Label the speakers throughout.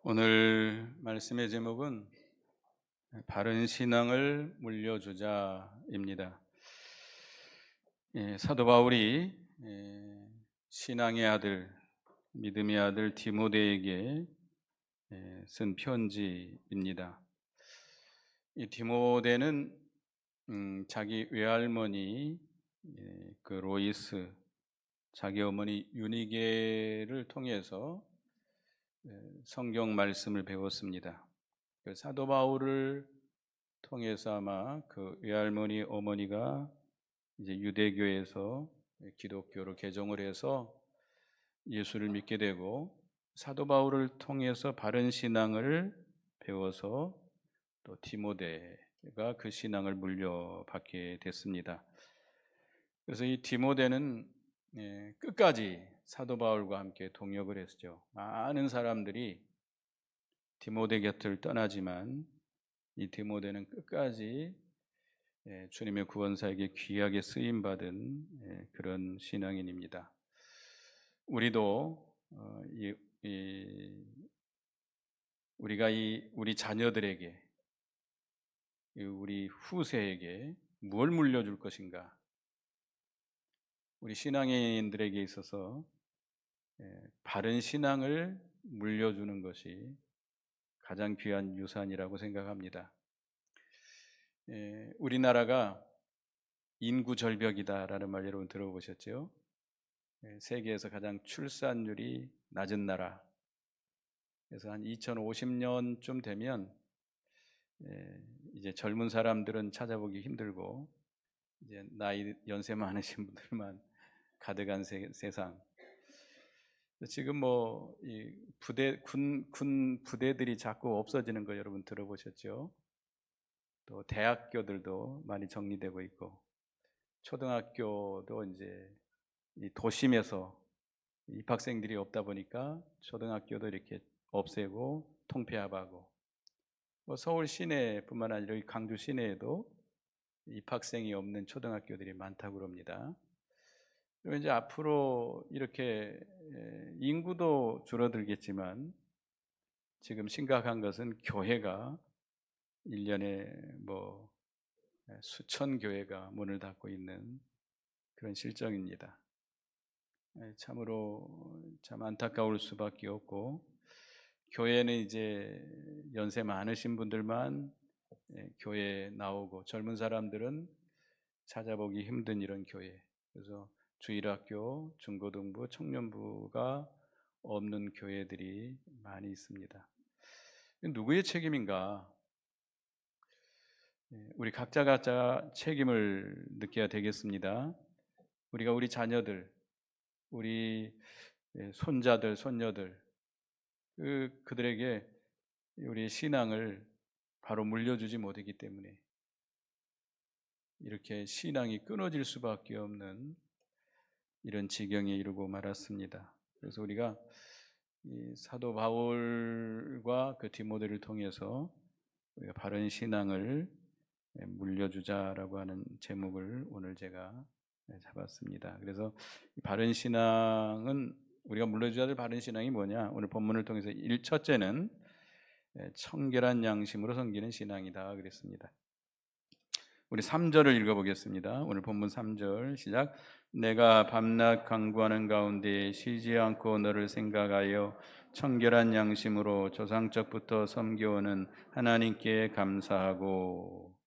Speaker 1: 오늘 말씀의 제목은 바른 신앙을 물려주자입니다. 사도 바울이 신앙의 아들, 믿음의 아들 디모데에게 쓴 편지입니다. 이 디모데는 자기 외할머니 그 로이스, 자기 어머니 유니게를 통해서 성경 말씀을 배웠습니다. 그 사도 바울을 통해서 아마 그 외할머니 어머니가 이제 유대교에서 기독교로 개종을 해서 예수를 믿게 되고, 사도 바울을 통해서 바른 신앙을 배워서 또 디모데가 그 신앙을 물려받게 됐습니다. 그래서 이 디모데는 끝까지 사도 바울과 함께 동역을 했죠. 많은 사람들이 디모데 곁을 떠나지만 이 디모데는 끝까지 주님의 구원사에게 귀하게 쓰임받은 그런 신앙인입니다. 우리도 우리가 우리 자녀들에게, 우리 후세에게 무엇을 물려줄 것인가? 우리 신앙인들에게 있어서 바른 신앙을 물려주는 것이 가장 귀한 유산이라고 생각합니다. 우리나라가 인구 절벽이다라는 말 여러분 들어보셨죠? 세계에서 가장 출산율이 낮은 나라. 그래서 한 2050년쯤 되면 이제 젊은 사람들은 찾아보기 힘들고 이제 나이 연세 많으신 분들만 가득한 세상. 지금 이 군 부대들이 자꾸 없어지는 거 여러분 들어보셨죠? 또 대학교들도 많이 정리되고 있고, 초등학교도 이제 이 도심에서 입학생들이 없다 보니까 초등학교도 이렇게 없애고 통폐합하고, 서울 시내뿐만 아니라 강주 시내에도 입학생이 없는 초등학교들이 많다고 그럽니다. 그리고 이제 앞으로 이렇게 인구도 줄어들겠지만 지금 심각한 것은 교회가 1년에 수천 교회가 문을 닫고 있는 그런 실정입니다. 참으로 참 안타까울 수밖에 없고, 교회는 이제 연세 많으신 분들만 교회에 나오고 젊은 사람들은 찾아보기 힘든 이런 교회. 그래서 주일학교, 중고등부, 청년부가 없는 교회들이 많이 있습니다. 누구의 책임인가? 우리 각자 책임을 느껴야 되겠습니다. 우리가 우리 자녀들, 우리 손자들, 손녀들, 그들에게 우리 신앙을 바로 물려주지 못했기 때문에 이렇게 신앙이 끊어질 수밖에 없는 이런 지경에 이르고 말았습니다. 그래서 우리가 이 사도 바울과 그 디모데를 통해서 우리가 바른 신앙을 물려주자라고 하는 제목을 오늘 제가 잡았습니다. 그래서 바른 신앙은, 우리가 물려줘야 될 바른 신앙이 뭐냐? 오늘 본문을 통해서 첫째는 청결한 양심으로 섬기는 신앙이다 그랬습니다. 우리 3절을 읽어보겠습니다. 오늘 본문 3절 시작. 내가 밤낮 간구하는 가운데 쉬지 않고 너를 생각하여 청결한 양심으로 조상적부터 섬겨오는 하나님께 감사하고.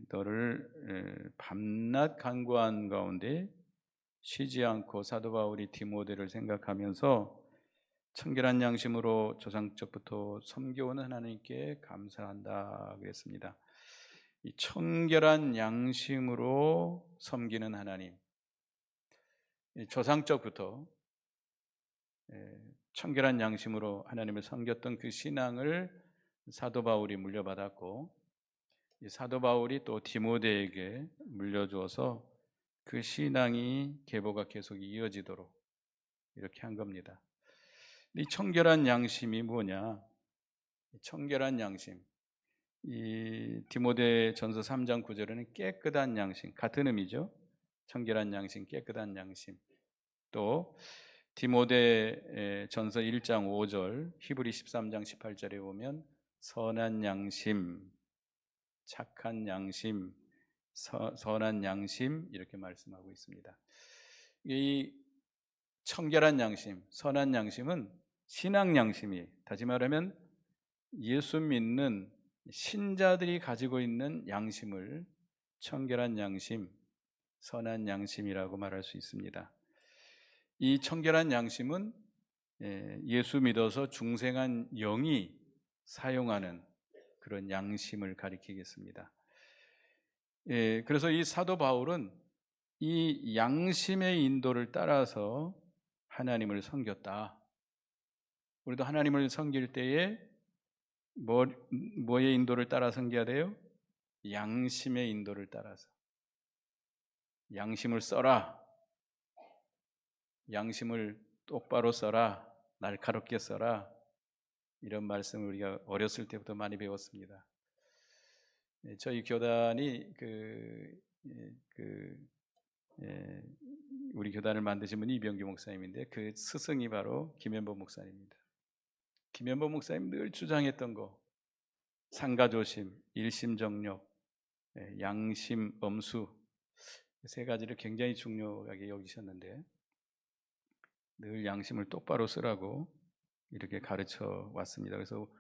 Speaker 1: 너를 밤낮 간구한 가운데 쉬지 않고 사도 바울이 디모데를 생각하면서 청결한 양심으로 조상적부터 섬겨오는 하나님께 감사한다 그랬습니다. 이 청결한 양심으로 섬기는 하나님, 조상적부터 청결한 양심으로 하나님을 섬겼던 그 신앙을 사도 바울이 물려받았고, 이 사도 바울이 또 디모데에게 물려주어서 그 신앙이 계보가 계속 이어지도록 이렇게 한 겁니다. 이 청결한 양심이 뭐냐? 청결한 양심, 이 디모데 전서 3장 9절에는 깨끗한 양심, 같은 의미죠. 청결한 양심, 깨끗한 양심. 또 디모데 전서 1장 5절, 히브리 13장 18절에 보면 선한 양심, 착한 양심, 선한 양심 이렇게 말씀하고 있습니다. 이 청결한 양심, 선한 양심은 신앙 양심이에요. 다시 말하면 예수 믿는 신자들이 가지고 있는 양심을 청결한 양심, 선한 양심이라고 말할 수 있습니다. 이 청결한 양심은 예수 믿어서 중생한 영이 사용하는 그런 양심을 가리키겠습니다. 그래서 이 사도 바울은 이 양심의 인도를 따라서 하나님을 섬겼다. 우리도 하나님을 섬길 때에 뭐의 인도를 따라 섬겨야 돼요? 양심의 인도를 따라서. 양심을 써라. 양심을 똑바로 써라. 날카롭게 써라. 이런 말씀을 우리가 어렸을 때부터 많이 배웠습니다. 저희 교단이 우리 교단을 만드신 분이 이병규 목사님인데 그 스승이 바로 김현보 목사님입니다. 김현보 목사님 늘 주장했던 거, 상가조심, 일심정력, 양심, 엄수 세 가지를 굉장히 중요하게 여기셨는데 늘 양심을 똑바로 쓰라고 이렇게 가르쳐 왔습니다. 그래서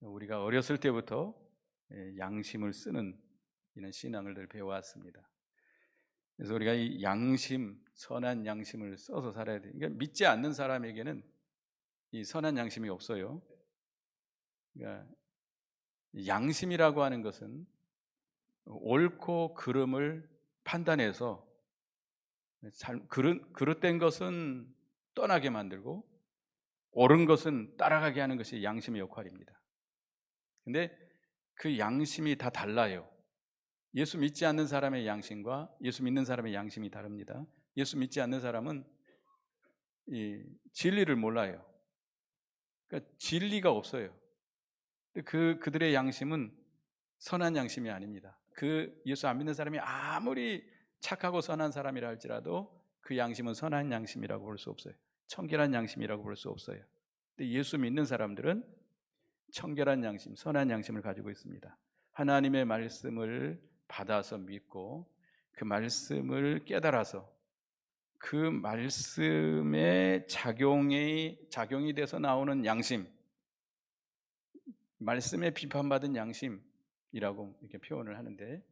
Speaker 1: 우리가 어렸을 때부터 양심을 쓰는 이런 신앙을 늘 배워왔습니다. 그래서 우리가 이 양심, 선한 양심을 써서 살아야 돼요. 그러니까 믿지 않는 사람에게는 이 선한 양심이 없어요. 그러니까 양심이라고 하는 것은 옳고 그름을 판단해서 그릇된 것은 떠나게 만들고 옳은 것은 따라가게 하는 것이 양심의 역할입니다. 근데 그 양심이 다 달라요. 예수 믿지 않는 사람의 양심과 예수 믿는 사람의 양심이 다릅니다. 예수 믿지 않는 사람은 이 진리를 몰라요. 그러니까 진리가 없어요. 그들의 양심은 선한 양심이 아닙니다. 예수 안 믿는 사람이 아무리 착하고 선한 사람이라 할지라도 그 양심은 선한 양심이라고 볼 수 없어요. 청결한 양심이라고 볼 수 없어요. 근데 예수 믿는 사람들은 청결한 양심, 선한 양심을 가지고 있습니다. 하나님의 말씀을 받아서 믿고 그 말씀을 깨달아서 그 말씀의 작용이 돼서 나오는 양심, 말씀에 비판받은 양심이라고 이렇게 표현을 하는데,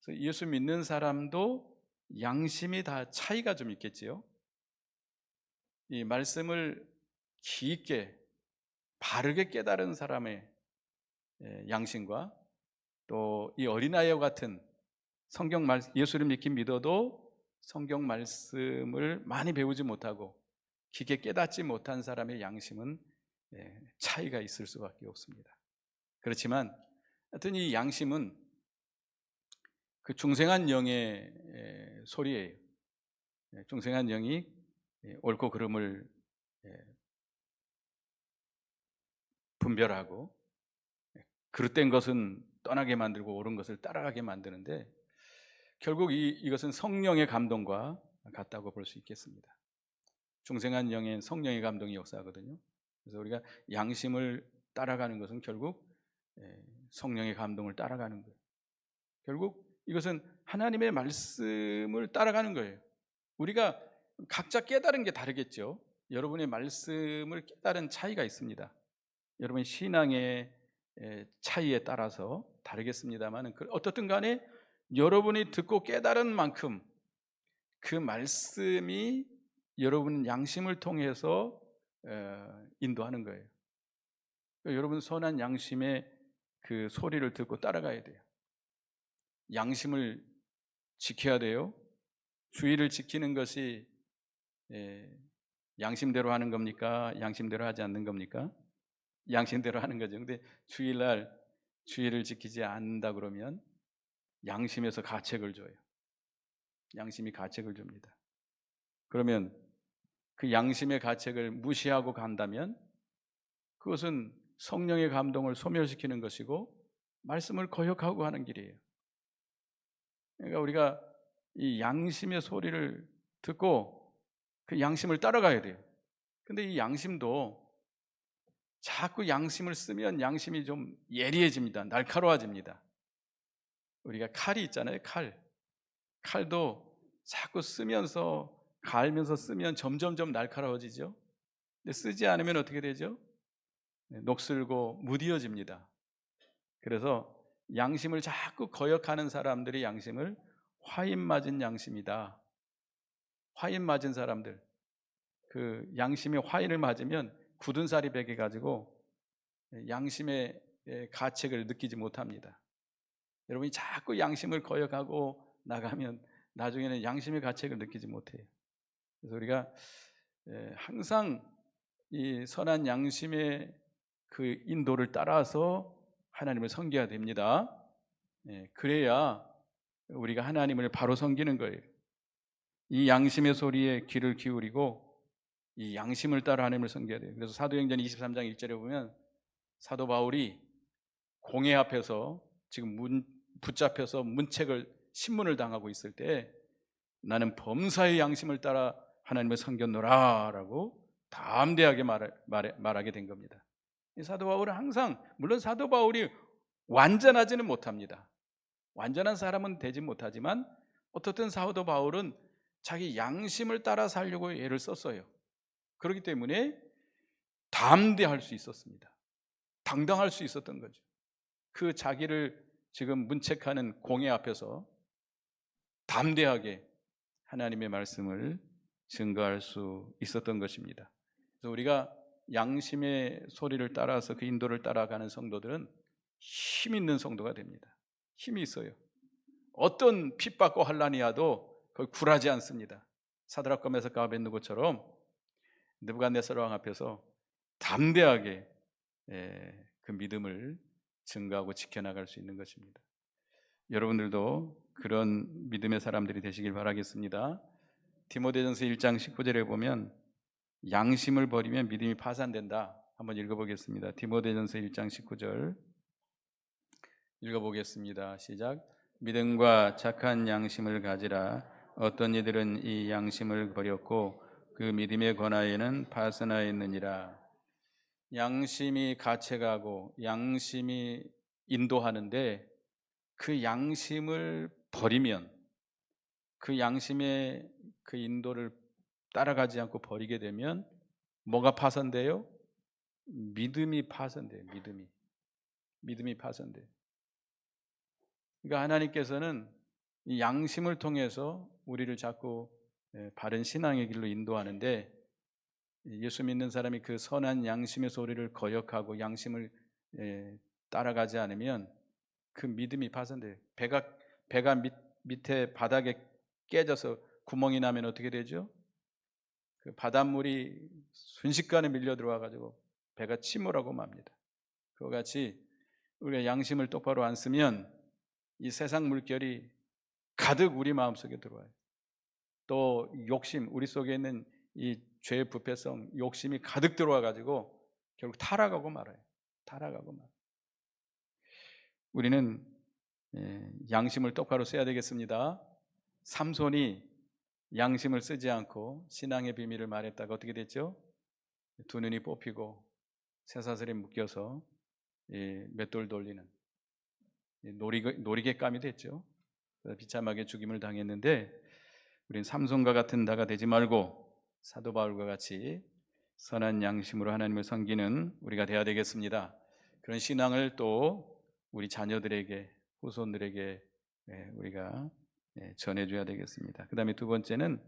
Speaker 1: 그래서 예수 믿는 사람도 양심이 다 차이가 좀 있겠지요. 이 말씀을 깊게 바르게 깨달은 사람의 양심과 또 이 어린아이와 같은 예수를 믿긴 믿어도 성경 말씀을 많이 배우지 못하고 깊게 깨닫지 못한 사람의 양심은 차이가 있을 수밖에 없습니다. 그렇지만 하여튼 이 양심은 그 중생한 영의 소리예요. 중생한 영이 옳고 그름을 분별하고 그릇된 것은 떠나게 만들고 옳은 것을 따라가게 만드는데 결국 이것은 성령의 감동과 같다고 볼 수 있겠습니다. 중생한 영엔 성령의 감동이 역사하거든요. 그래서 우리가 양심을 따라가는 것은 결국 성령의 감동을 따라가는 거예요. 결국 이것은 하나님의 말씀을 따라가는 거예요. 우리가 각자 깨달은 게 다르겠죠. 여러분의 말씀을 깨달은 차이가 있습니다. 여러분의 신앙의 차이에 따라서 다르겠습니다만 어떻든 간에 여러분이 듣고 깨달은 만큼 그 말씀이 여러분 양심을 통해서 인도하는 거예요. 여러분 선한 양심의 그 소리를 듣고 따라가야 돼요. 양심을 지켜야 돼요. 주의를 지키는 것이 양심대로 하는 겁니까? 양심대로 하지 않는 겁니까? 양심대로 하는 거죠. 근데 주일날 주의를 지키지 않는다 그러면 양심에서 가책을 줘요. 양심이 가책을 줍니다. 그러면 그 양심의 가책을 무시하고 간다면 그것은 성령의 감동을 소멸시키는 것이고 말씀을 거역하고 하는 길이에요. 그러니까 우리가 이 양심의 소리를 듣고 그 양심을 따라가야 돼요. 근데 이 양심도 자꾸 양심을 쓰면 양심이 좀 예리해집니다. 날카로워집니다. 우리가 칼이 있잖아요. 칼도 자꾸 쓰면서 갈면서 쓰면 점점점 날카로워지죠. 근데 쓰지 않으면 어떻게 되죠? 녹슬고 무뎌집니다. 그래서 양심을 자꾸 거역하는 사람들이 양심을 화인 맞은 양심이다. 화인 맞은 사람들, 그 양심이 화인을 맞으면 굳은 살이 베겨 가지고 양심의 가책을 느끼지 못합니다. 여러분이 자꾸 양심을 거역하고 나가면 나중에는 양심의 가책을 느끼지 못해요. 그래서 우리가 항상 이 선한 양심의 그 인도를 따라서 하나님을 섬겨야 됩니다. 그래야 우리가 하나님을 바로 섬기는 거예요. 이 양심의 소리에 귀를 기울이고 이 양심을 따라 하나님을 섬겨야 돼요. 그래서 사도행전 23장 1절에 보면 사도 바울이 공회 앞에서 지금 붙잡혀서 문책을 신문을 당하고 있을 때 나는 범사의 양심을 따라 하나님을 섬겼노라 라고 담대하게 말하게 된 겁니다. 이 사도 바울은 항상, 물론 사도 바울이 완전하지는 못합니다. 완전한 사람은 되지 못하지만 어떻든 사도 바울은 자기 양심을 따라 살려고 애를 썼어요. 그렇기 때문에 담대할 수 있었습니다. 당당할 수 있었던 거죠. 그 자기를 지금 문책하는 공회 앞에서 담대하게 하나님의 말씀을 증거할 수 있었던 것입니다. 그래서 우리가 양심의 소리를 따라서 그 인도를 따라가는 성도들은 힘 있는 성도가 됩니다. 힘이 있어요. 어떤 핍박과 환난이 와도 거의 굴하지 않습니다. 사드락과 메삭과 아벳느고처럼 느부갓네살 왕 앞에서 담대하게 그 믿음을 증거하고 지켜나갈 수 있는 것입니다. 여러분들도 그런 믿음의 사람들이 되시길 바라겠습니다. 디모데전서 1장 19절에 보면 양심을 버리면 믿음이 파산된다. 한번 읽어보겠습니다. 디모데전서 1장 19절 읽어보겠습니다. 시작. 믿음과 착한 양심을 가지라. 어떤 이들은 이 양심을 버렸고 그 믿음의 권하에는 파산하였느니라. 양심이 가책하고 양심이 인도하는데 그 양심을 버리면, 그 양심의 그 인도를 따라가지 않고 버리게 되면 뭐가 파손돼요? 믿음이 파손돼요. 믿음이 파손돼요. 그러니까 하나님께서는 이 양심을 통해서 우리를 자꾸 바른 신앙의 길로 인도하는데, 예수 믿는 사람이 그 선한 양심의 소리를 거역하고 양심을 따라가지 않으면 그 믿음이 파손돼요. 배가 밑에 바닥에 깨져서 구멍이 나면 어떻게 되죠? 그 바닷물이 순식간에 밀려 들어와 가지고 배가 침몰하고 맙니다. 그와 같이 우리가 양심을 똑바로 안 쓰면 이 세상 물결이 가득 우리 마음속에 들어와요. 또 욕심, 우리 속에 있는 이 죄의 부패성, 욕심이 가득 들어와 가지고 결국 타락하고 말아요. 우리는 양심을 똑바로 써야 되겠습니다. 삼손이 양심을 쓰지 않고 신앙의 비밀을 말했다가 어떻게 됐죠? 두 눈이 뽑히고 쇠사슬에 묶여서 맷돌 돌리는 놀이개감이 됐죠. 비참하게 죽임을 당했는데, 우린 삼손과 같은 자가 되지 말고 사도 바울과 같이 선한 양심으로 하나님을 섬기는 우리가 되어야 되겠습니다. 그런 신앙을 또 우리 자녀들에게, 후손들에게 우리가 전해줘야 되겠습니다. 그 다음에 두 번째는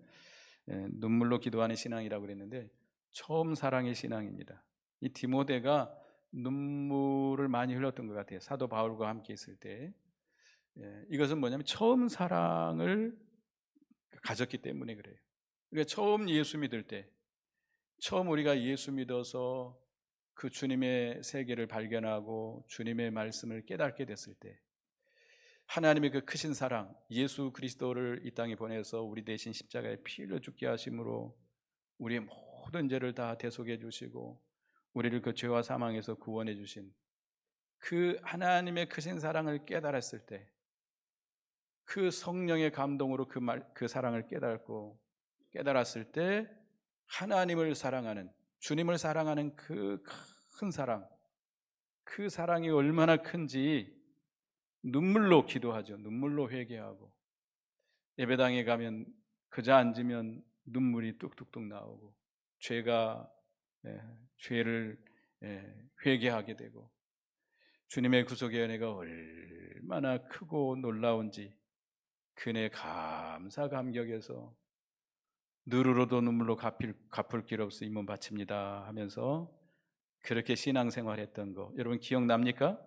Speaker 1: 눈물로 기도하는 신앙이라고 그랬는데 처음 사랑의 신앙입니다. 이 디모데가 눈물을 많이 흘렸던 것 같아요. 사도 바울과 함께 있을 때. 이것은 뭐냐면 처음 사랑을 가졌기 때문에 그래요. 그러니까 처음 예수 믿을 때, 처음 우리가 예수 믿어서 그 주님의 세계를 발견하고 주님의 말씀을 깨닫게 됐을 때, 하나님의 그 크신 사랑, 예수 그리스도를 이 땅에 보내서 우리 대신 십자가에 피 흘려 죽게 하심으로 우리의 모든 죄를 다 대속해 주시고 우리를 그 죄와 사망에서 구원해 주신 그 하나님의 크신 사랑을 깨달았을 때, 그 성령의 감동으로 그 사랑을 깨달았을 때 하나님을 사랑하는, 주님을 사랑하는 그 큰 사랑, 그 사랑이 얼마나 큰지 눈물로 기도하죠. 눈물로 회개하고, 예배당에 가면 그저 앉으면 눈물이 뚝뚝뚝 나오고, 죄가 죄를 회개하게 되고, 주님의 구속의 은혜가 얼마나 크고 놀라운지 그네 감사 감격에서 누르러도 눈물로 갚을 길 없어 이 몸 바칩니다 하면서 그렇게 신앙생활했던 거 여러분 기억납니까?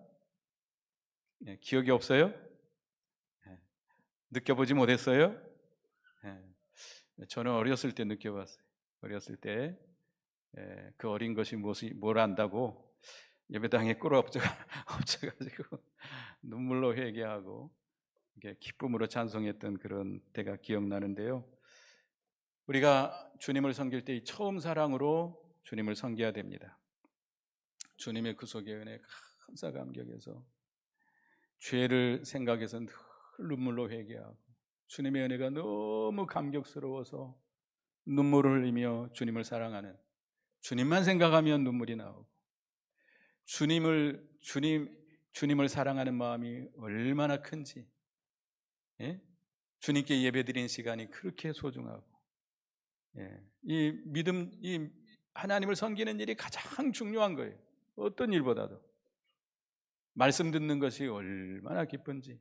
Speaker 1: 기억이 없어요? 느껴보지 못했어요? 저는 어렸을 때 느껴봤어요. 어렸을 때 그 어린 것이 뭘 안다고 예배당에 엎쳐가지고 눈물로 회개하고 기쁨으로 찬송했던 그런 때가 기억나는데요. 우리가 주님을 섬길 때 이 처음 사랑으로 주님을 섬겨야 됩니다. 주님의 구속의 은혜 감사 감격에서 죄를 생각해서 늘 눈물로 회개하고, 주님의 은혜가 너무 감격스러워서 눈물을 흘리며 주님을 사랑하는, 주님만 생각하면 눈물이 나오고, 주님을 사랑하는 마음이 얼마나 큰지, 주님께 예배드린 시간이 그렇게 소중하고, 이 하나님을 섬기는 일이 가장 중요한 거예요. 어떤 일보다도 말씀 듣는 것이 얼마나 기쁜지.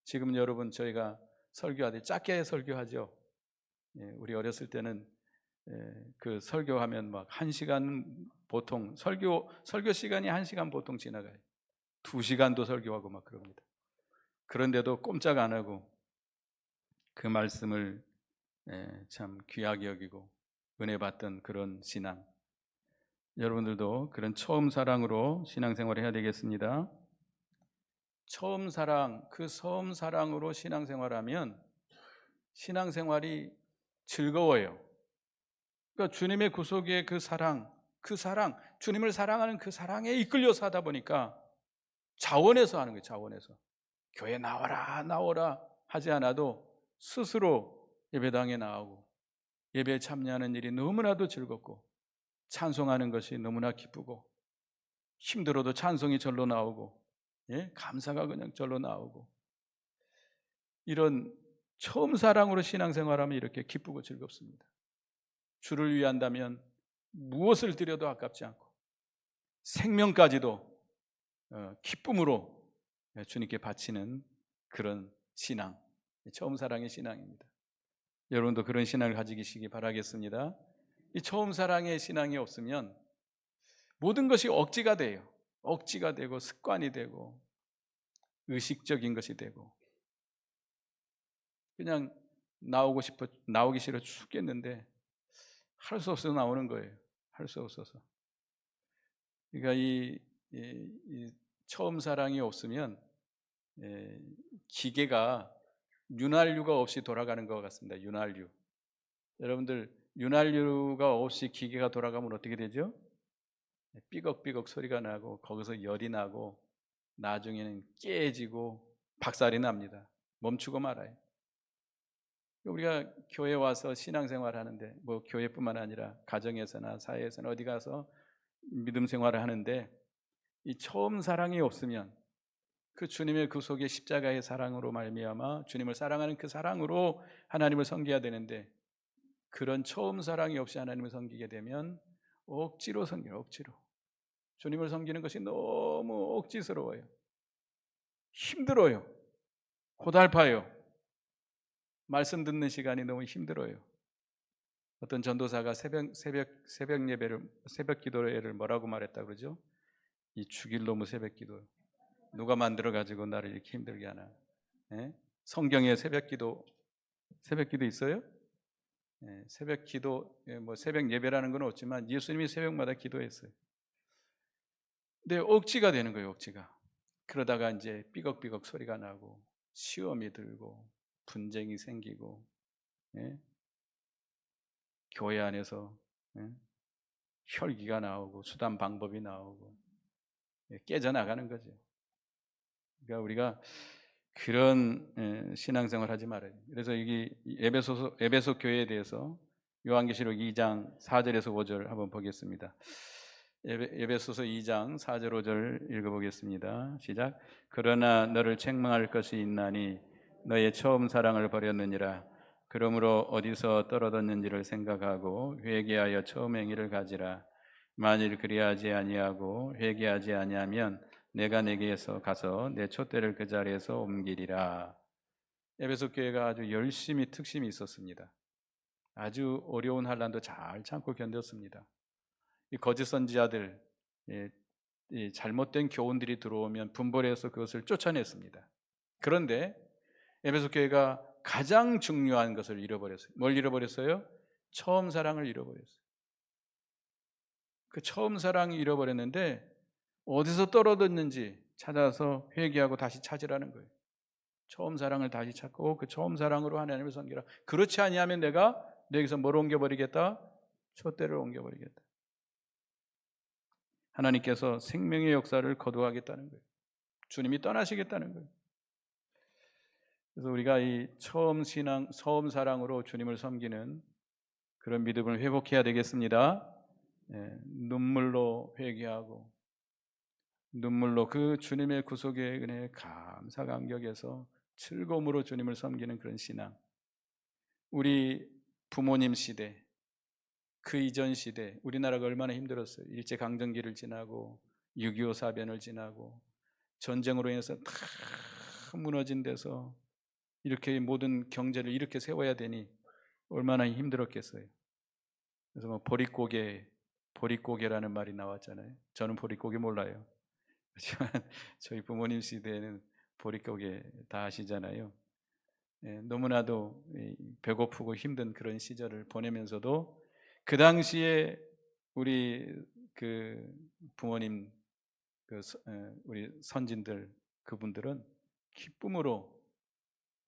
Speaker 1: 지금 여러분 저희가 설교하듯 짧게 설교하죠. 우리 어렸을 때는 그 설교하면 막 1시간 보통 설교 시간이 1시간 보통 지나가요. 2시간도 설교하고 막 그럽니다. 그런데도 꼼짝 안 하고 그 말씀을 참 귀하게 여기고 은혜 받던 그런 신앙. 여러분들도 그런 처음 사랑으로 신앙생활을 해야 되겠습니다. 처음 사랑, 그 처음 사랑으로 신앙생활하면 신앙생활이 즐거워요. 그러니까 주님의 구속의 그 사랑, 주님을 사랑하는 그 사랑에 이끌려서 하다 보니까 자원해서 하는 거예요. 자원해서. 교회 나오라 하지 않아도 스스로 예배당에 나오고 예배에 참여하는 일이 너무나도 즐겁고, 찬송하는 것이 너무나 기쁘고, 힘들어도 찬송이 절로 나오고, 감사가 그냥 절로 나오고, 이런 처음 사랑으로 신앙생활하면 이렇게 기쁘고 즐겁습니다. 주를 위한다면 무엇을 드려도 아깝지 않고 생명까지도 기쁨으로 주님께 바치는 그런 신앙, 처음 사랑의 신앙입니다. 여러분도 그런 신앙을 가지시기 바라겠습니다. 이 처음 사랑의 신앙이 없으면 모든 것이 억지가 돼요. 억지가 되고 습관이 되고 의식적인 것이 되고, 그냥 나오기 싫어 죽겠는데 할 수 없어서 나오는 거예요. 할 수 없어서. 그러니까 이 처음 사랑이 없으면 기계가 윤활유가 없이 돌아가는 것 같습니다. 윤활유. 여러분들 윤활유가 없이 기계가 돌아가면 어떻게 되죠? 삐걱삐걱 소리가 나고 거기서 열이 나고 나중에는 깨지고 박살이 납니다. 멈추고 말아요. 우리가 교회 와서 신앙생활 하는데, 뭐 교회뿐만 아니라 가정에서나 사회에서나 어디 가서 믿음 생활을 하는데 이 처음 사랑이 없으면, 그 주님의 구속의 십자가의 사랑으로 말미암아 주님을 사랑하는 그 사랑으로 하나님을 섬겨야 되는데, 그런 처음 사랑이 없이 하나님을 섬기게 되면 억지로 섬겨요. 억지로 주님을 섬기는 것이 너무 억지스러워요. 힘들어요. 고달파요. 말씀 듣는 시간이 너무 힘들어요. 어떤 전도사가 새벽 예배를, 새벽 기도를 뭐라고 말했다 그러죠? 이 죽일 놈의 새벽 기도. 누가 만들어 가지고 나를 이렇게 힘들게 하나? 성경에 새벽 기도 있어요? 새벽 기도, 뭐 새벽 예배라는 건 없지만 예수님이 새벽마다 기도했어요. 근데 억지가 되는 거예요, 억지가. 그러다가 이제 삐걱삐걱 소리가 나고 시험이 들고 분쟁이 생기고, 교회 안에서 혈기가 나오고 수단 방법이 나오고 깨져나가는 거죠. 그러니까 우리가 그런 신앙생활 하지 말아요. 그래서 이게 에베소 교회에 대해서 요한계시록 2장 4절에서 5절 한번 보겠습니다. 에베소서 2장 4절 5절 읽어보겠습니다. 시작. 그러나 너를 책망할 것이 있나니 너의 처음 사랑을 버렸느니라. 그러므로 어디서 떨어졌는지를 생각하고 회개하여 처음 행위를 가지라. 만일 그리하지 아니하고 회개하지 아니하면 내가 내게서 가서 내 촛대를 그 자리에서 옮기리라. 에베소 교회가 아주 열심히 특심이 있었습니다. 아주 어려운 환난도 잘 참고 견뎠습니다. 이 거짓 선지자들, 이 잘못된 교훈들이 들어오면 분별해서 그것을 쫓아냈습니다. 그런데 에베소 교회가 가장 중요한 것을 잃어버렸어요. 뭘 잃어버렸어요? 처음 사랑을 잃어버렸어요. 그 처음 사랑을 잃어버렸는데 어디서 떨어졌는지 찾아서 회개하고 다시 찾으라는 거예요. 처음 사랑을 다시 찾고 그 처음 사랑으로 하나님을 섬기라. 그렇지 아니하면 내가 너에게서 뭘 옮겨버리겠다? 촛대를 옮겨버리겠다. 하나님께서 생명의 역사를 거두하겠다는 거예요. 주님이 떠나시겠다는 거예요. 그래서 우리가 이 처음 사랑으로 주님을 섬기는 그런 믿음을 회복해야 되겠습니다. 눈물로 회개하고 눈물로 그 주님의 구속의 은혜에 감사 감격해서 즐거움으로 주님을 섬기는 그런 신앙. 우리 부모님 시대, 그 이전 시대 우리나라가 얼마나 힘들었어요. 일제강점기를 지나고 6.25 사변을 지나고 전쟁으로 인해서 다 무너진 데서 이렇게 모든 경제를 이렇게 세워야 되니 얼마나 힘들었겠어요. 그래서 뭐 보릿고개라는 말이 나왔잖아요. 저는 보릿고개 몰라요. 하지만 저희 부모님 시대에는 보릿고개 다 아시잖아요. 너무나도 배고프고 힘든 그런 시절을 보내면서도 그 당시에 우리 그 부모님 우리 선진들 그분들은 기쁨으로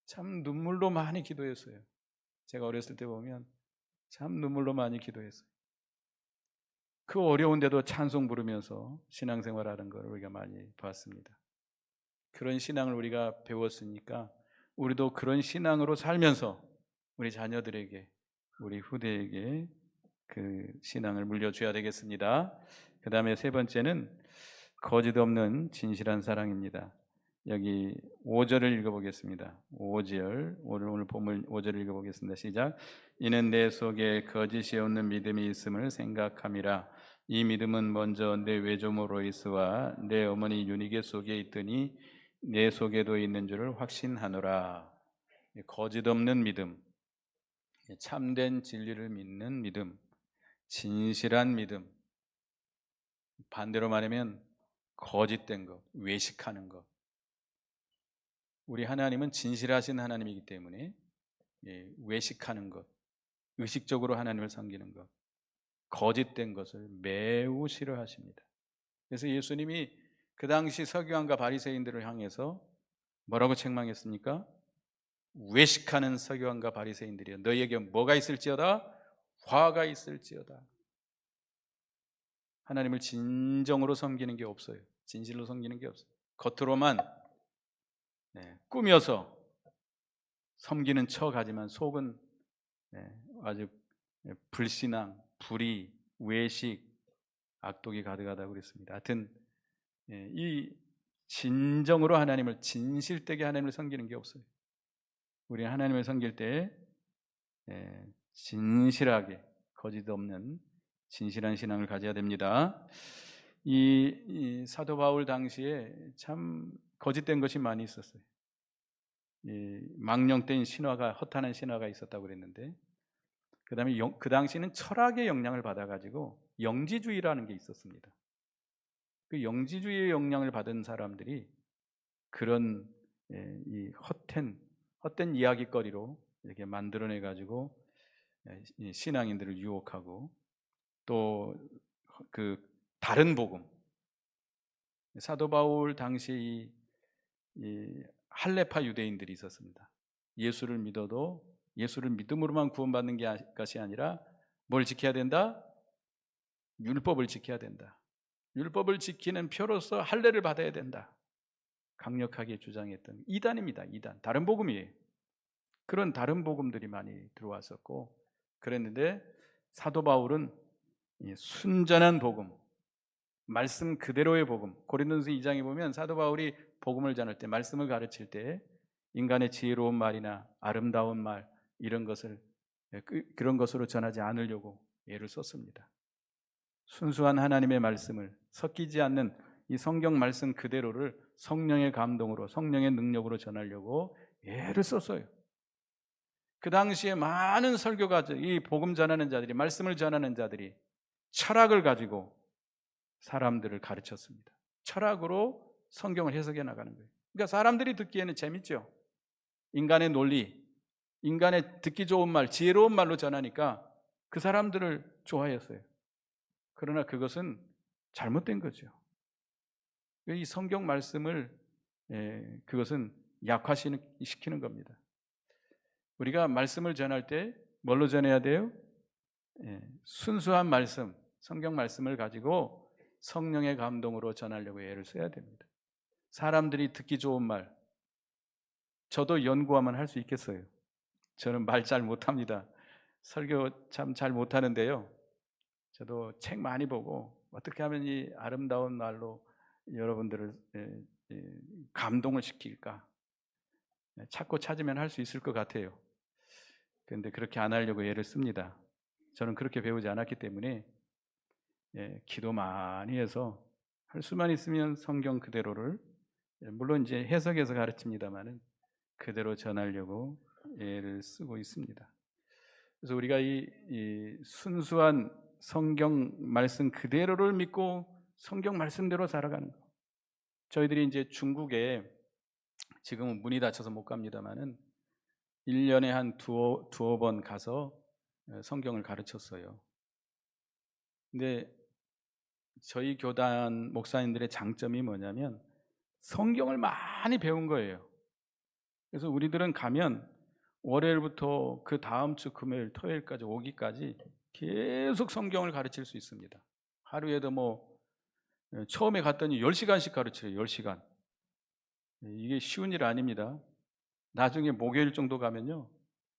Speaker 1: 참 눈물로 많이 기도했어요. 제가 어렸을 때 보면 참 눈물로 많이 기도했어요. 그 어려운데도 찬송 부르면서 신앙생활하는 걸 우리가 많이 봤습니다. 그런 신앙을 우리가 배웠으니까 우리도 그런 신앙으로 살면서 우리 자녀들에게 우리 후대에게 그 신앙을 물려줘야 되겠습니다. 그 다음에 세 번째는 거짓 없는 진실한 사랑입니다. 여기 5절을 읽어보겠습니다. 5절 오늘 본문 5절을 읽어보겠습니다. 시작. 이는 내 속에 거짓이 없는 믿음이 있음을 생각함이라. 이 믿음은 먼저 내 외조모 로이스와 내 어머니 유니게 속에 있더니 내 속에도 있는 줄을 확신하노라. 거짓 없는 믿음, 참된 진리를 믿는 믿음, 진실한 믿음. 반대로 말하면 거짓된 것, 외식하는 것. 우리 하나님은 진실하신 하나님이기 때문에 외식하는 것, 의식적으로 하나님을 섬기는 것, 거짓된 것을 매우 싫어하십니다. 그래서 예수님이 그 당시 서기관과 바리새인들을 향해서 뭐라고 책망했습니까? 외식하는 서기관과 바리새인들이여, 너희에게 뭐가 있을지어다? 화가 있을지어다. 하나님을 진정으로 섬기는 게 없어요. 진실로 섬기는 게 없어요. 겉으로만 꾸며서 섬기는 척하지만 속은 아주 불신앙, 불의, 외식, 악독이 가득하다고 그랬습니다. 하여튼 이 진정으로 하나님을 진실되게 하나님을 섬기는 게 없어요. 우리는 하나님을 섬길 때 진실하게 거짓 없는 진실한 신앙을 가져야 됩니다. 이 사도 바울 당시에 참 거짓된 것이 많이 있었어요. 망령된 신화가, 허탄한 신화가 있었다고 그랬는데, 그 다음에 그 당시는 철학의 영향을 받아가지고 영지주의라는 게 있었습니다. 그 영지주의의 영향을 받은 사람들이 그런 이 헛된 이야기거리로 이렇게 만들어내 가지고 신앙인들을 유혹하고, 또 그 다른 복음, 사도 바울 당시 이 할레파 유대인들이 있었습니다. 예수를 믿어도 예수를 믿음으로만 구원받는 것이 아니라 뭘 지켜야 된다? 율법을 지켜야 된다. 율법을 지키는 표로서 할례를 받아야 된다. 강력하게 주장했던 이단입니다. 이단. 다른 복음이에요. 그런 다른 복음들이 많이 들어왔었고, 그랬는데 사도 바울은 이 순전한 복음, 말씀 그대로의 복음, 고린도서 2장에 보면 사도 바울이 복음을 전할 때, 말씀을 가르칠 때 인간의 지혜로운 말이나 아름다운 말 이런 것을 그런 것으로 전하지 않으려고 애를 썼습니다. 순수한 하나님의 말씀을, 섞이지 않는 이 성경 말씀 그대로를 성령의 감동으로, 성령의 능력으로 전하려고 애를 썼어요. 그 당시에 많은 설교가들, 이 복음 전하는 자들이, 말씀을 전하는 자들이 철학을 가지고 사람들을 가르쳤습니다. 철학으로 성경을 해석해 나가는 거예요. 그러니까 사람들이 듣기에는 재밌죠. 인간의 논리, 인간의 듣기 좋은 말, 지혜로운 말로 전하니까 그 사람들을 좋아했어요. 그러나 그것은 잘못된 거죠. 이 성경 말씀을 그것은 약화시키는 겁니다. 우리가 말씀을 전할 때 뭘로 전해야 돼요? 순수한 말씀, 성경 말씀을 가지고 성령의 감동으로 전하려고 애를 써야 됩니다. 사람들이 듣기 좋은 말, 저도 연구하면 할 수 있겠어요. 저는 말 잘 못합니다. 설교 참 잘 못하는데요. 저도 책 많이 보고 어떻게 하면 이 아름다운 말로 여러분들을 감동을 시킬까 찾고 찾으면 할 수 있을 것 같아요. 그런데 그렇게 안 하려고 애를 씁니다. 저는 그렇게 배우지 않았기 때문에 기도 많이 해서 할 수만 있으면 성경 그대로를, 물론 이제 해석해서 가르칩니다만은 그대로 전하려고 애를 쓰고 있습니다. 그래서 우리가 이 순수한 성경 말씀 그대로를 믿고 성경 말씀대로 살아가는 거. 저희들이 이제 중국에 지금은 문이 닫혀서 못 갑니다만은 1년에 한 두어 번 가서 성경을 가르쳤어요. 근데 저희 교단 목사님들의 장점이 뭐냐면 성경을 많이 배운 거예요. 그래서 우리들은 가면 월요일부터 그 다음 주 금요일, 토요일까지 오기까지 계속 성경을 가르칠 수 있습니다. 하루에도 뭐 처음에 갔더니 10시간씩 가르쳐요. 10시간. 이게 쉬운 일 아닙니다. 나중에 목요일 정도 가면요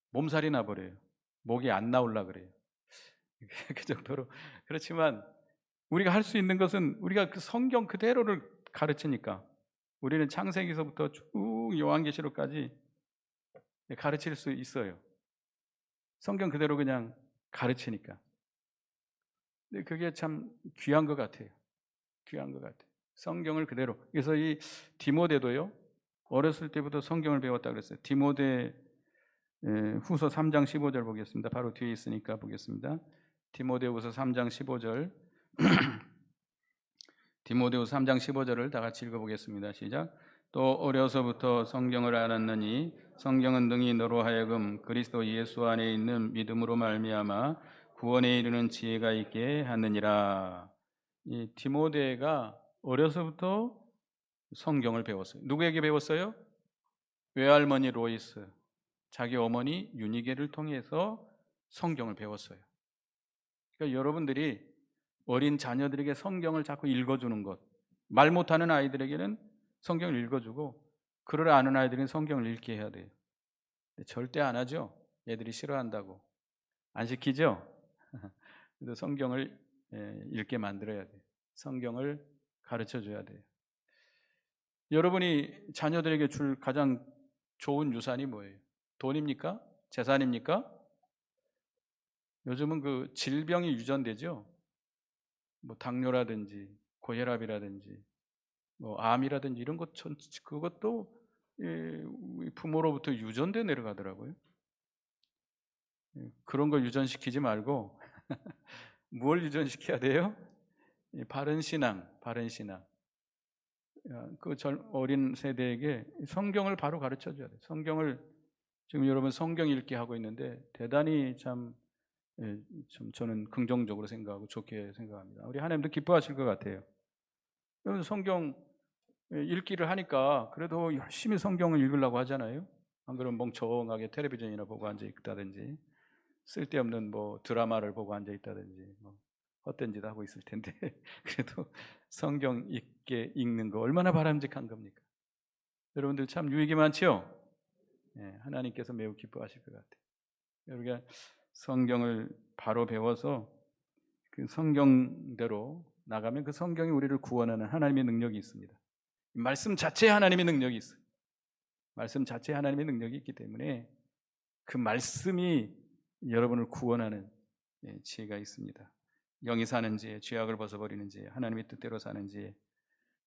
Speaker 1: 몸살이 나버려요. 목이 안 나올라 그래요. 그 정도로. 그렇지만 우리가 할 수 있는 것은 우리가 그 성경 그대로를 가르치니까 우리는 창세기서부터 쭉 요한계시록까지 가르칠 수 있어요. 성경 그대로 그냥 가르치니까. 근데 그게 참 귀한 것 같아요. 귀한 것 같아요. 성경을 그대로. 그래서 이 디모데도요. 어렸을 때부터 성경을 배웠다 그랬어요. 디모데 후서 3장 15절 보겠습니다. 바로 뒤에 있으니까 보겠습니다. 디모데후서 3장 15절. 디모데후서 3장 15절을 다 같이 읽어보겠습니다. 시작. 또 어려서부터 성경을 알았느니 성경은 능히 너로 하여금 그리스도 예수 안에 있는 믿음으로 말미암아 구원에 이르는 지혜가 있게 하느니라. 이 디모데가 어려서부터 성경을 배웠어요. 누구에게 배웠어요? 외할머니 로이스, 자기 어머니 유니게를 통해서 성경을 배웠어요. 그러니까 여러분들이 어린 자녀들에게 성경을 자꾸 읽어주는 것, 말 못하는 아이들에게는 성경을 읽어주고 글을 아는 아이들은 성경을 읽게 해야 돼요. 절대 안 하죠. 애들이 싫어한다고. 안 시키죠? 그래서 성경을 읽게 만들어야 돼요. 성경을 가르쳐줘야 돼요. 여러분이 자녀들에게 줄 가장 좋은 유산이 뭐예요? 돈입니까? 재산입니까? 요즘은 그 질병이 유전되죠. 뭐 당뇨라든지 고혈압이라든지 뭐 암이라든지 이런 것 그것도 부모로부터 유전돼 내려가더라고요. 그런 거 유전시키지 말고 뭘 유전시켜야 돼요? 바른 신앙, 바른 신앙. 그 어린 세대에게 성경을 바로 가르쳐 줘야 돼요. 성경을 지금 여러분 성경 읽기 하고 있는데 대단히 참 저는 긍정적으로 생각하고 좋게 생각합니다. 우리 하나님도 기뻐하실 것 같아요. 여러분 성경 읽기를 하니까 그래도 열심히 성경을 읽으려고 하잖아요. 안 그러면 멍청하게 텔레비전이나 보고 앉아 있다든지 쓸데없는 뭐 드라마를 보고 앉아 있다든지 뭐 헛된 짓 하고 있을 텐데 그래도 성경 읽는 거 얼마나 바람직한 겁니까? 여러분들 참 유익이 많지요? 하나님께서 매우 기뻐하실 것 같아요. 우리가 성경을 바로 배워서 그 성경대로 나가면 그 성경이 우리를 구원하는 하나님의 능력이 있습니다. 말씀 자체에 하나님의 능력이 있어요. 말씀 자체에 하나님의 능력이 있기 때문에 그 말씀이 여러분을 구원하는 지혜가 있습니다. 영이 사는 지혜, 죄악을 벗어버리는 지혜, 하나님의 뜻대로 사는 지혜,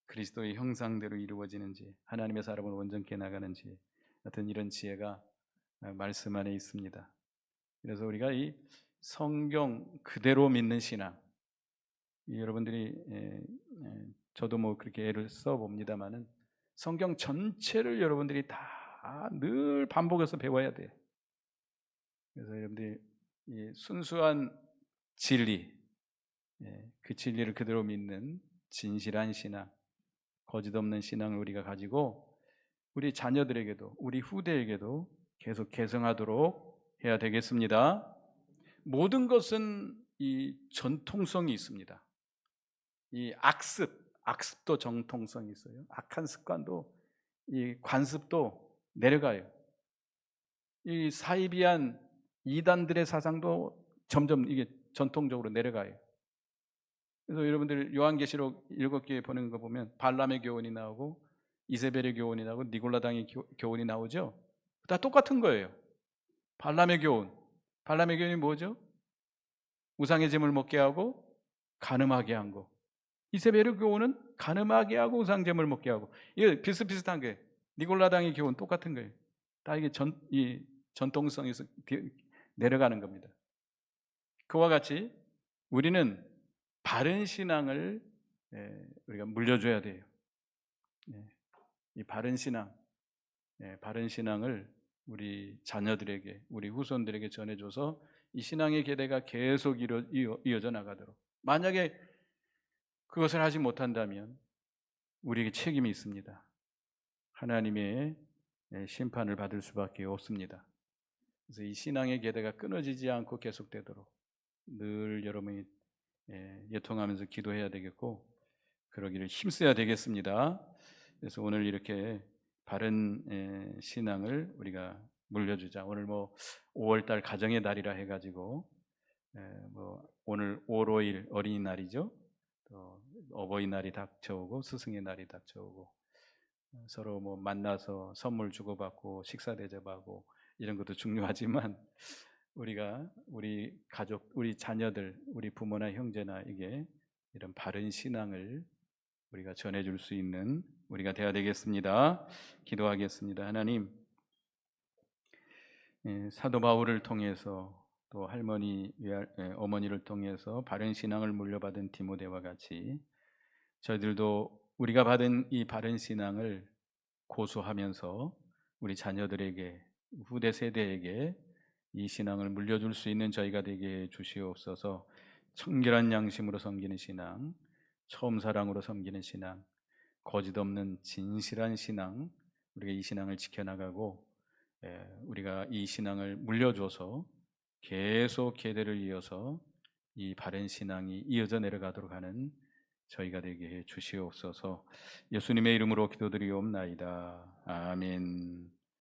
Speaker 1: 그리스도의 형상대로 이루어지는 지혜, 하나님의 사람을 온전케 나가는 지혜 같은 이런 지혜가 말씀 안에 있습니다. 그래서 우리가 이 성경 그대로 믿는 신앙, 여러분들이 저도 뭐 그렇게 애를 써봅니다만은 성경 전체를 여러분들이 다 늘 반복해서 배워야 돼요. 그래서 여러분들이 이 순수한 진리, 그 진리를 그대로 믿는 진실한 신앙, 거짓 없는 신앙을 우리가 가지고 우리 자녀들에게도 우리 후대에게도 계속 계승하도록 해야 되겠습니다. 모든 것은 이 전통성이 있습니다. 이 악습도 정통성이 있어요. 악한 습관도, 이 관습도 내려가요. 이 사이비한 이단들의 사상도 점점 이게 전통적으로 내려가요. 그래서 여러분들 요한계시록 7개 보는 거 보면 발람의 교훈이 나오고 이세벨의 교훈이 나오고 니골라당의 교훈이 나오죠. 다 똑같은 거예요. 발람의 교훈이 뭐죠? 우상의 짐을 먹게 하고 간음하게 한 거. 이세벨의 교훈은 간음하게 하고 우상잼을 먹게 하고. 이게 비슷비슷한 거예요. 니골라당의 교훈 똑같은 거예요. 다 이게 전통성에서 내려가는 겁니다. 그와 같이 우리는 바른 신앙을 우리가 물려줘야 돼요. 이 바른 신앙을 우리 자녀들에게, 우리 후손들에게 전해줘서 이 신앙의 계대가 계속 이어져 나가도록. 만약에 그것을 하지 못한다면 우리에게 책임이 있습니다. 하나님의 심판을 받을 수밖에 없습니다. 그래서 이 신앙의 계대가 끊어지지 않고 계속되도록 늘 여러분이 예통하면서 기도해야 되겠고 그러기를 힘써야 되겠습니다. 그래서 오늘 이렇게 바른 신앙을 우리가 물려주자. 오늘 뭐 5월달 가정의 날이라 해가지고 뭐 오늘 5.5일 어린이날이죠. 또 어버이날이 닥쳐오고 스승의 날이 닥쳐오고 서로 뭐 만나서 선물 주고받고 식사 대접하고 이런 것도 중요하지만 우리가 우리 가족, 우리 자녀들, 우리 부모나 형제나에게 이런 바른 신앙을 우리가 전해줄 수 있는 우리가 되어야 되겠습니다. 기도하겠습니다. 하나님, 사도 바울을 통해서 또 할머니, 어머니를 통해서 바른 신앙을 물려받은 디모데와 같이 저희들도 우리가 받은 이 바른 신앙을 고수하면서 우리 자녀들에게, 후대 세대에게 이 신앙을 물려줄 수 있는 저희가 되게 주시옵소서. 청결한 양심으로 섬기는 신앙, 처음 사랑으로 섬기는 신앙, 거짓 없는 진실한 신앙, 우리가 이 신앙을 지켜나가고 우리가 이 신앙을 물려줘서 계속 계대를 이어서 이 바른 신앙이 이어져 내려가도록 하는 저희가 되게 해 주시옵소서. 예수님의 이름으로 기도드리옵나이다. 아멘.